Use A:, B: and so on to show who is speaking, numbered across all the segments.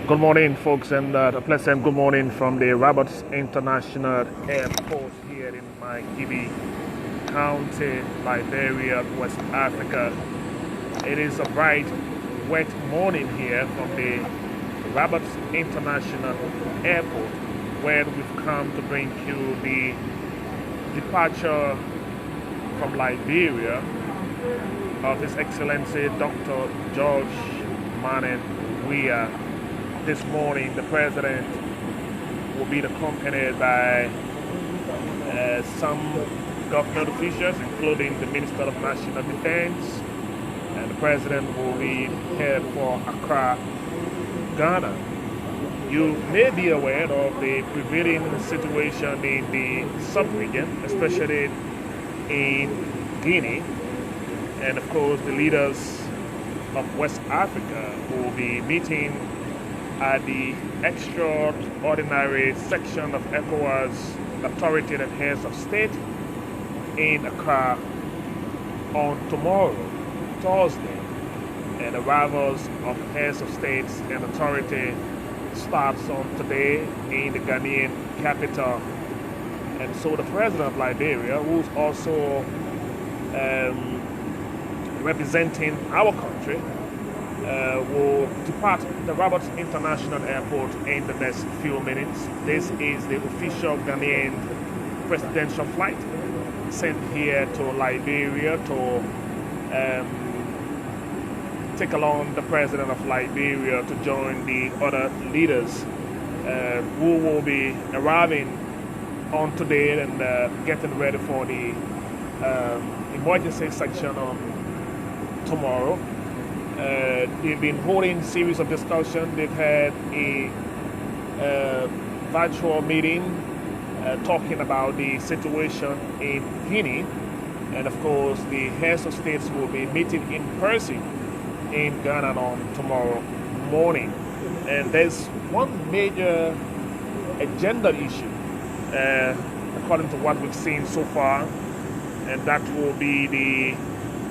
A: Good morning, folks, and a pleasant good morning from the Roberts International Airport here in Maghibie County, Liberia, West Africa. It is a bright, wet morning here from the Roberts International Airport, where we've come to bring you the departure from Liberia of His Excellency Dr. George Manen Weah. This morning, the President will be accompanied by some government officials, including the Minister of National Defense, and the President will be headed for Accra, Ghana. You may be aware of the prevailing situation in the sub-region, especially in Guinea, and of course the leaders of West Africa will be meeting at the extraordinary section of ECOWAS authority and heads of state in Accra on tomorrow, Thursday, and arrivals of heads of states and authority starts on today in the Ghanaian capital. And so the President of Liberia, who's also representing our country, will depart the Roberts International Airport in the next few minutes. This is the official Ghanaian presidential flight sent here to Liberia to take along the President of Liberia to join the other leaders who will be arriving on today and getting ready for the emergency section on tomorrow. They've been holding a series of discussions. They've had a virtual meeting talking about the situation in Guinea. And of course, the heads of states will be meeting in person in Ghana on tomorrow morning. And there's one major agenda issue, according to what we've seen so far, and that will be the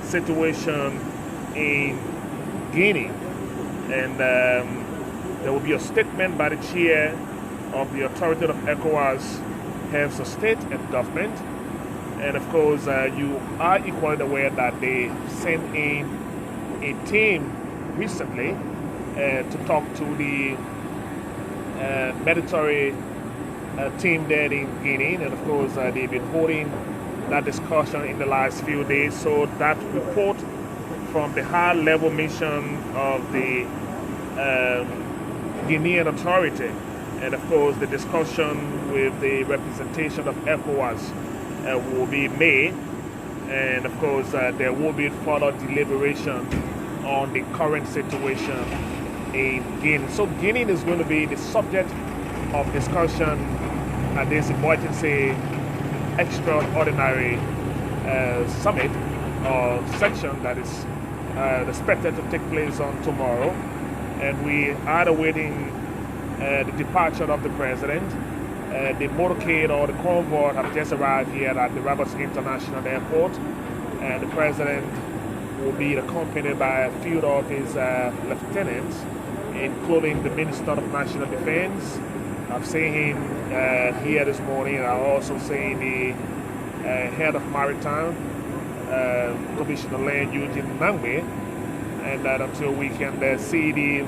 A: situation in Guinea. And there will be a statement by the chair of the authority of ECOWAS, heads of state and government. And of course, you are equally aware that they sent in a team recently to talk to the military team there in Guinea. And of course, they've been holding that discussion in the last few days. So that report from the high-level mission of the Guinean authority, and of course the discussion with the representation of ECOWAS will be made, and of course there will be further deliberation on the current situation in Guinea. So Guinea is going to be the subject of discussion at this emergency extraordinary summit or section that is expected to take place on tomorrow, and we are awaiting the departure of the President. The motorcade or the convoy have just arrived here at the Roberts International Airport, and the President will be accompanied by a few of his lieutenants, including the Minister of National Defense. I've seen him here this morning. I've also seen the head of Maritime, Commissioner Land Eugene Nangbe, and that until we can see the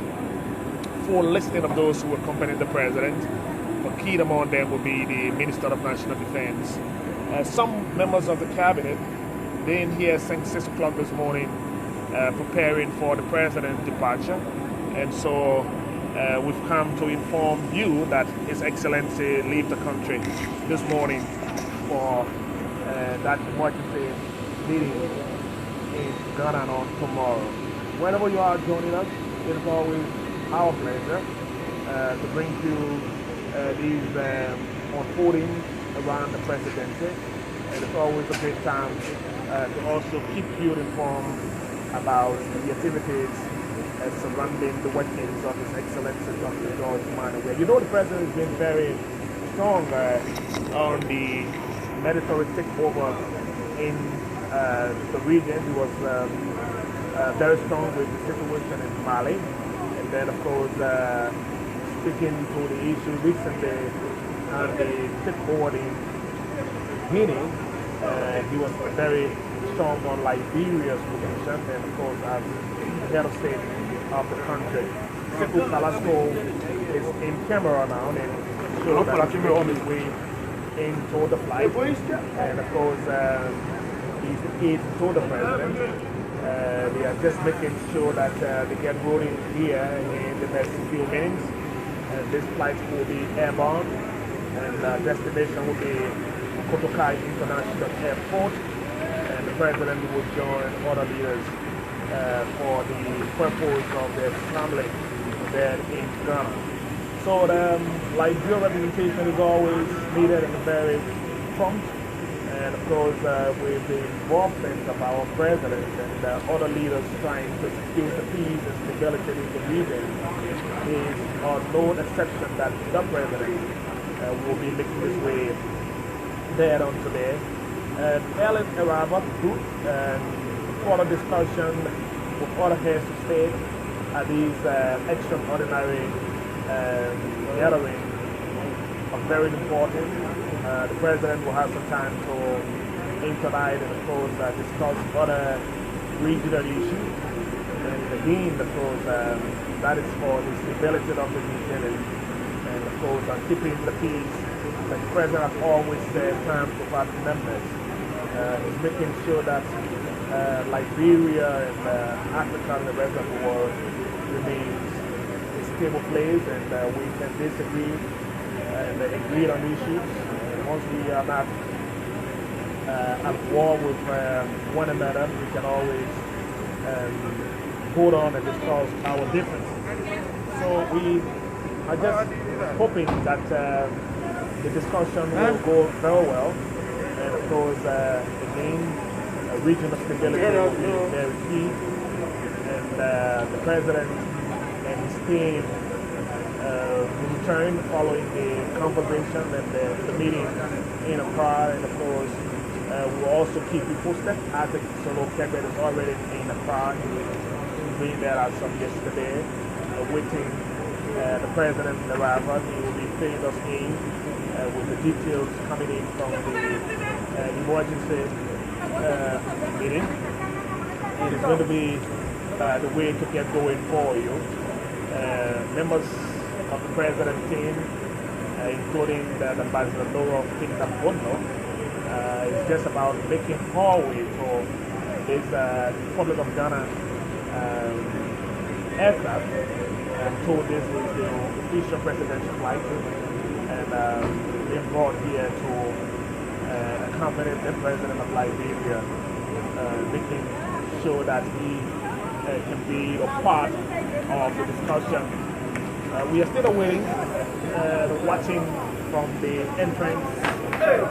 A: full listing of those who accompany the President. But key among them will be the Minister of National Defense, Some members of the cabinet, they in here since 6 o'clock this morning, preparing for the president's departure. And so we've come to inform you that His Excellency leave the country this morning for that emergency meeting in Ghana on tomorrow. Whenever you are joining us, it is always our pleasure to bring you these unfoldings around the presidency. And it's always a great time to also keep you informed about the activities surrounding the workings of His Excellency Dr. George Weah. You know, the president has been very strong on the military takeover in the region. He was very strong with the situation in Mali. And then, of course, speaking to the issue recently on the takeover in Guinea, he was very strong on Liberia's position, and of course, as the head of state of the country. Sipu Kalasco is in Cameroon now, and so that he's on his way into the flight. And of course, he's the aide to the president. They are just making sure that they get rolling here in the next few minutes. This flight will be airborne, and destination will be Kotokai International Airport. And the president will join other leaders for the purpose of their family there in Ghana. So the Liberia representation is always needed and very prompt. And of course, with the involvement of our president and other leaders trying to secure the peace and stability in the region, is no exception that the president will be making his way there on today. Ellen arrival good and further discussion with other heads of state at these extraordinary gatherings are very important. The president will have some time to interact and, of course, discuss other regional issues. And again, of course, that is for the stability of the region and of course, keeping the peace. The president has always said time to pass members. He's making sure that Liberia and Africa and the rest of the world remains a stable place, and we can disagree and agree on issues. Once we are not at war with one another, we can always hold on and discuss our differences. So we are just hoping that the discussion will go very well. And of course, again, regional stability will be very key. And the president and his team will return following the conversation and the meeting in Accra. And of course, we'll also keep you posted. I think Solo Kebet is already in Accra. He's been there as of yesterday, waiting the president's arrival. He will be filling us in with the details coming in from the emergency meeting. It is going to be the way to get going for you. Members of the president's team, including the ambassador of Kingdom Bono, is just about making our way to this Republic of Ghana aircraft. I'm told this is the official presidential flight, and being brought here to accompany the president of Liberia, making sure that he can be a part of the discussion. We are still awaiting, watching from the entrance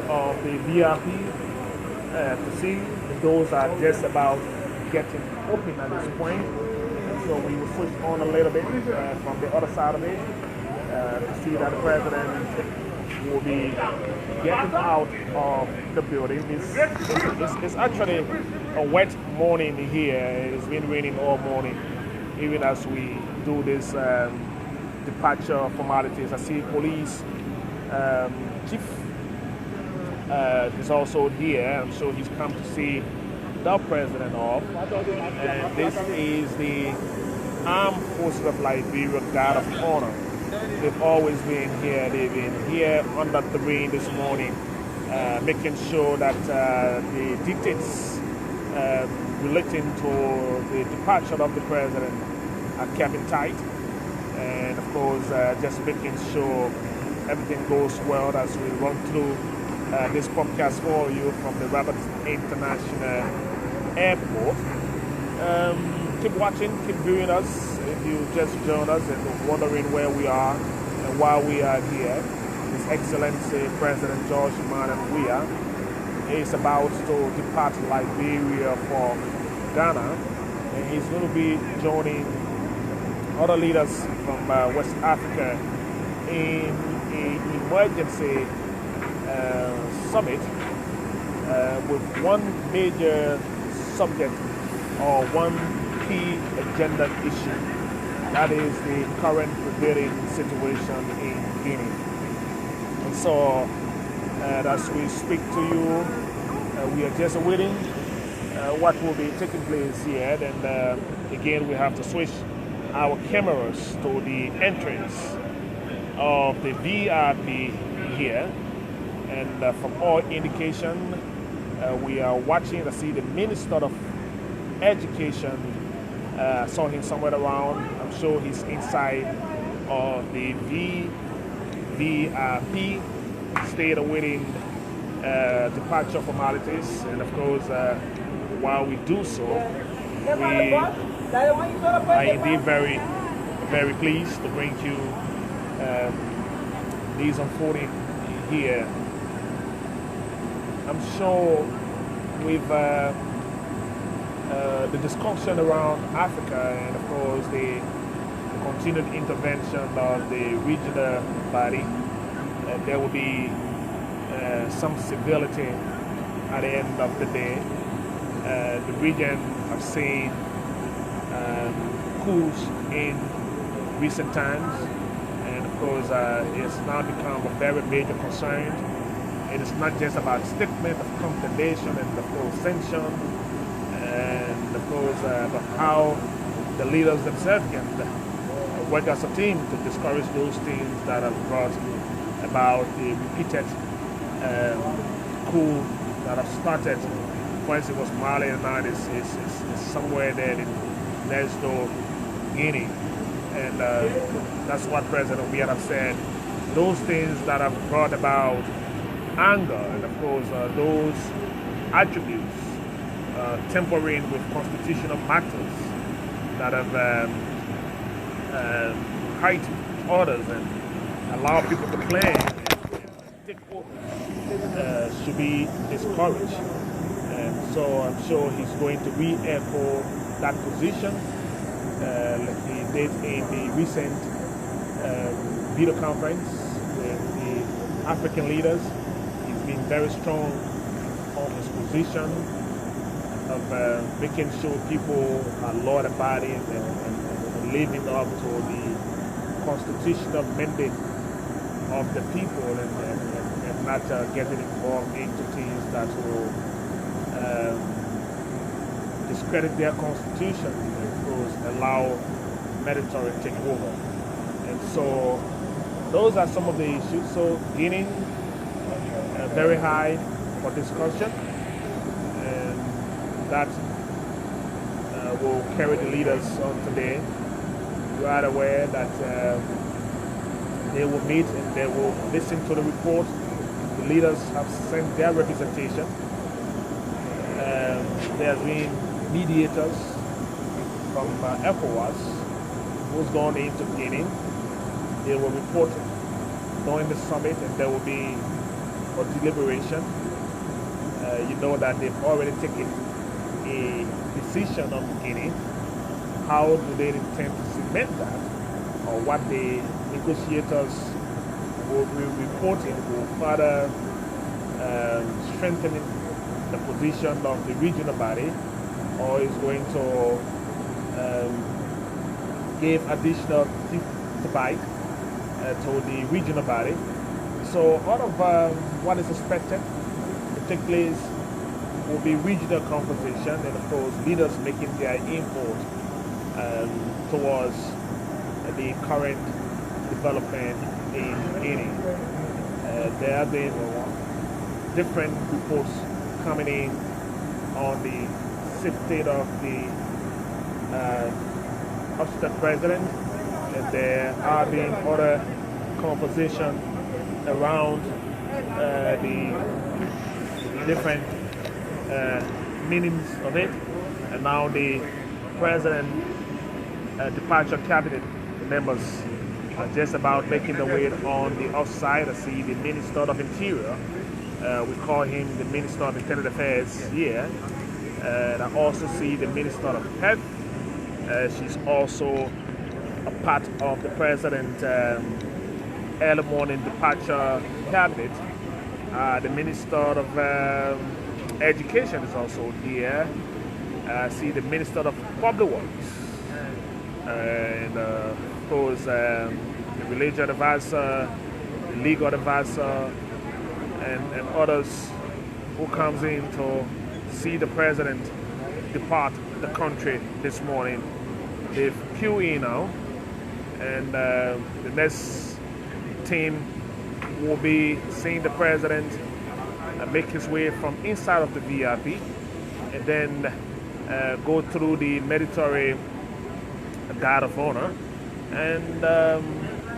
A: of the VIP to see if those are just about getting open at this point. So we will switch on a little bit from the other side of it to see that the president will be getting out of the building. It's actually a wet morning here. It's been raining all morning, even as we do this departure formalities. I see police chief is also here. I'm sure he's come to see the president off. And this is the Armed Forces of Liberia Guard of Honor. They've always been here. They've been here under the rain this morning making sure that the dictates relating to the departure of the president are kept in tight, and of course just making sure everything goes well as we run through this podcast for you from the Rabat International Airport. Keep watching, keep viewing us. If you just joined us and wondering where we are and why we are here, His Excellency President George Weah is about to depart Liberia for Ghana, and he's going to be joining other leaders from West Africa in an emergency summit with one major subject or one key agenda issue. That is the current prevailing situation in Guinea. And so, as we speak to you, we are just awaiting what will be taking place here. And again, we have to switch our cameras to the entrance of the VIP here. And from all indication, we are watching to see the Minister of Education. Saw him somewhere around. I'm sure he's inside of the VIP, stayed awaiting departure formalities. And of course, while we do so, we are indeed very, very pleased to bring you these unfolding here. I'm sure with the discussion around Africa and of course the continued intervention of the regional body, there will be some civility at the end of the day. The region have seen coups in recent times, and of course it's now become a very major concern. It is not just about statement of condemnation and of course sanction, and of course but how the leaders themselves can work as a team to discourage those things that have brought about the repeated coup that have started. Once it was Mali, and now it's somewhere there in Nesdo, Guinea. And that's what President Weah have said. Those things that have brought about anger, and of course those attributes tampering with constitutional matters that have heightened orders and allow people to play and take over should be discouraged. And so I'm sure he's going to re-echo that position like he did in the recent video conference with the African leaders. He's been very strong on his position of making sure people are law-abiding and living up to the constitutional mandate of the people and not getting involved into things that will discredit their constitution and of course allow military to take over. And so those are some of the issues. So Guinea, very high for discussion, and that will carry the leaders on today. You are aware that they will meet and they will listen to the report. The leaders have sent their representation. There have been mediators from ECOWAS who's gone into Guinea. They will report during the summit, and there will be a deliberation. You know that they've already taken a decision on Guinea. How do they intend to cement that, or what the negotiators will be reporting will further strengthen the position of the regional body, or is going to give additional to bite to the regional body. So all of what is expected to take place will be regional conversation, and of course leaders making their input towards the current development in Guinea. There have been different reports coming in on the safety of the president, and there are being other conversation around the different meanings of it, and now the president departure cabinet members are just about making the way on the outside. I see the Minister of Interior, we call him the Minister of Internal Affairs here, and I also see the Minister of Health. She's also a part of the president early morning departure cabinet. The Minister of Education is also here. I see the Minister of Public Works, and of course the religious advisor, the legal advisor, and others who comes in to see the president depart the country this morning. They've queued in now, and the next team will be seeing the president make his way from inside of the VIP, and then go through the military guard of honor and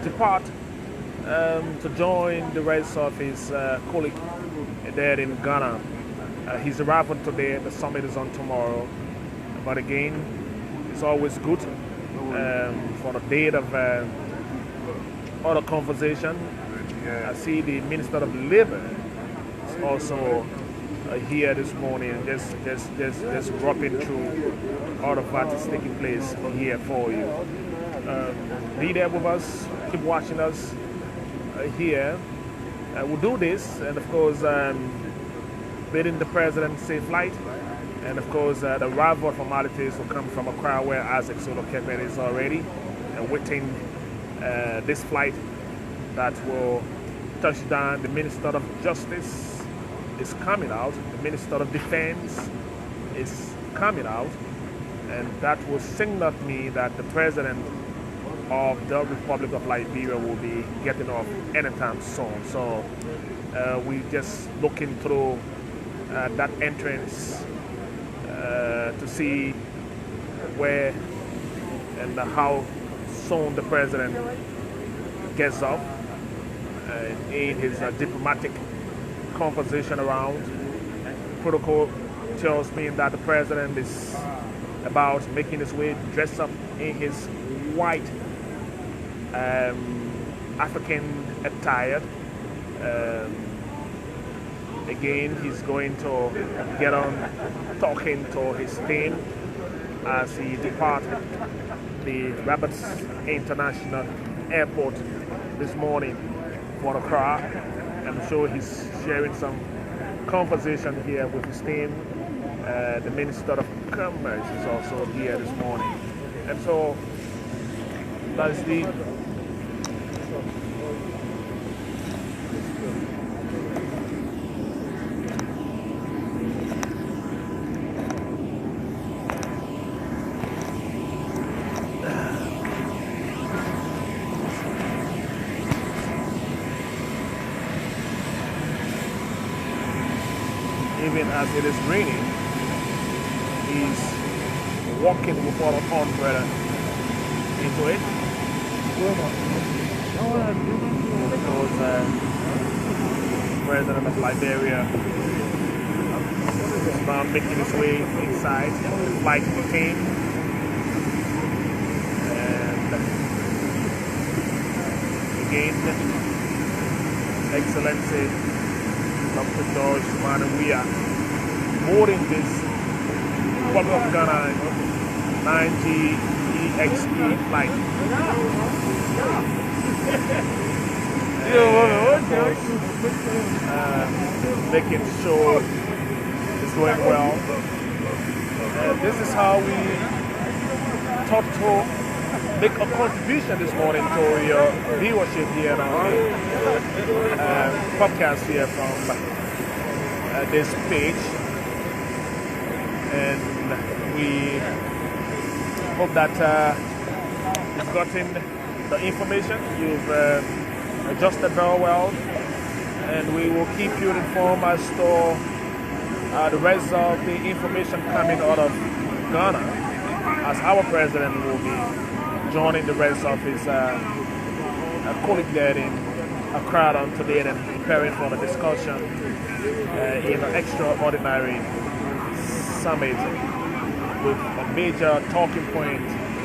A: depart to join the rest of his colleague there in Ghana. He's arriving today. The summit is on tomorrow, but again, it's always good for the date of other conversation. I see the Minister of Labor is also here this morning, just dropping through all of that is taking place here for you. Be there with us, keep watching us here. We'll do this, and of course, bidding the president safe flight, and of course, the arrival formalities will come from Accra, where Isaac Solo Kepet is already waiting this flight that will touch down. The Minister of Justice is coming out, the Minister of Defense is coming out, and that will signal to me that the president of the Republic of Liberia will be getting off anytime soon. So we just looking through that entrance to see where and how soon the president gets off in his diplomatic conversation around. Protocol tells me that the president is about making his way dressed up in his white African attire. Again, he's going to get on talking to his team as he departs the Rabat International Airport this morning for Accra. I'm sure he's sharing some conversation here with his team. The Minister of Commerce is also here this morning. And so that's the even as it is raining, he's walking without an umbrella into it. Because the president of Liberia is now making his way inside. The flight came, and again, Excellency Dr. George Weah boarding this Republic of Ghana 9G EXE flight. Making sure it's going well. This is how we talk to make a contribution this morning to your viewership here on the podcast here from this page, and we hope that you've gotten the information, you've adjusted very well, and we will keep you informed as to the rest of the information coming out of Ghana, as our president will be joining the rest of his colleague there in Accra on today and preparing for the discussion in an extraordinary summit with a major talking point.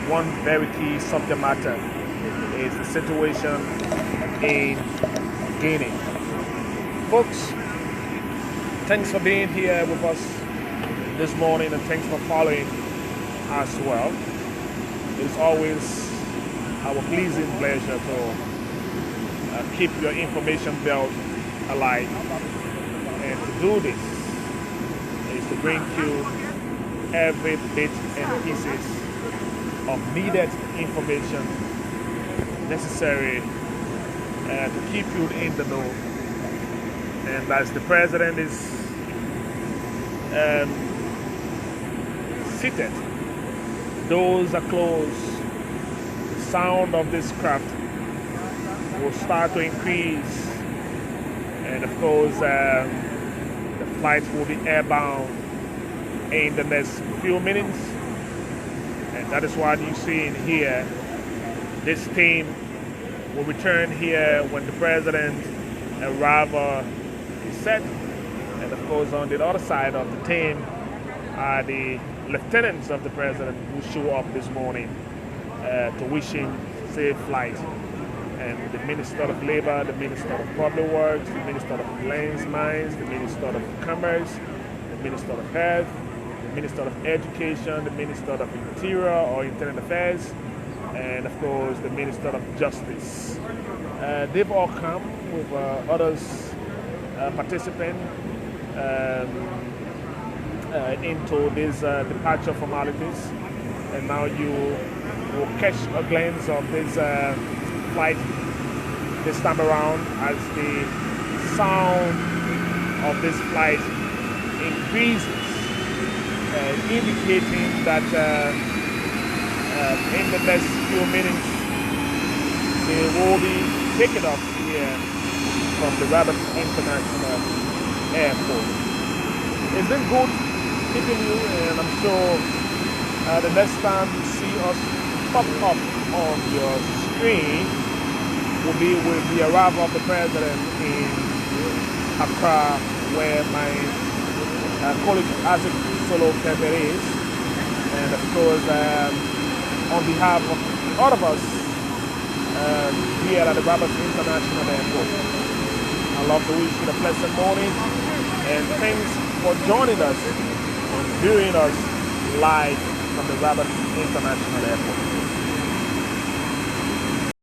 A: One very key subject matter is the situation in Guinea. Folks, thanks for being here with us this morning, and thanks for following as well. It's always our pleasing pleasure to keep your information belt alive. And to do this is to bring you every bit and pieces of needed information necessary to keep you in the know. And as the president is seated, doors are closed, the sound of this craft will start to increase, and of course the flight will be airbound in the next few minutes. And that is why you see in here, this team will return here when the president arrival is set. And of course on the other side of the team are the lieutenants of the president who show up this morning to wish him safe flight. And the Minister of Labor, the Minister of Public Works, the Minister of Lands, Mines, the Minister of Commerce, the Minister of Health, the Minister of Education, the Minister of Interior or Internal Affairs, and of course the Minister of Justice. They've all come with others participating into these departure formalities, and now you will catch a glimpse of this flight this time around as the sound of this flight increases, indicating that in the next few minutes they will be taken off here from the Rabat International Airport. It's been good keeping you, and I'm sure the next time you see us pop up on your screen will be with the arrival of the president in Accra, where my colleague Isaac Solo Kemper is. And of course, on behalf of all of us here at the Rabat International Airport, I'd love to wish you a pleasant morning, and thanks for joining us and viewing us live from the Rabat International Airport.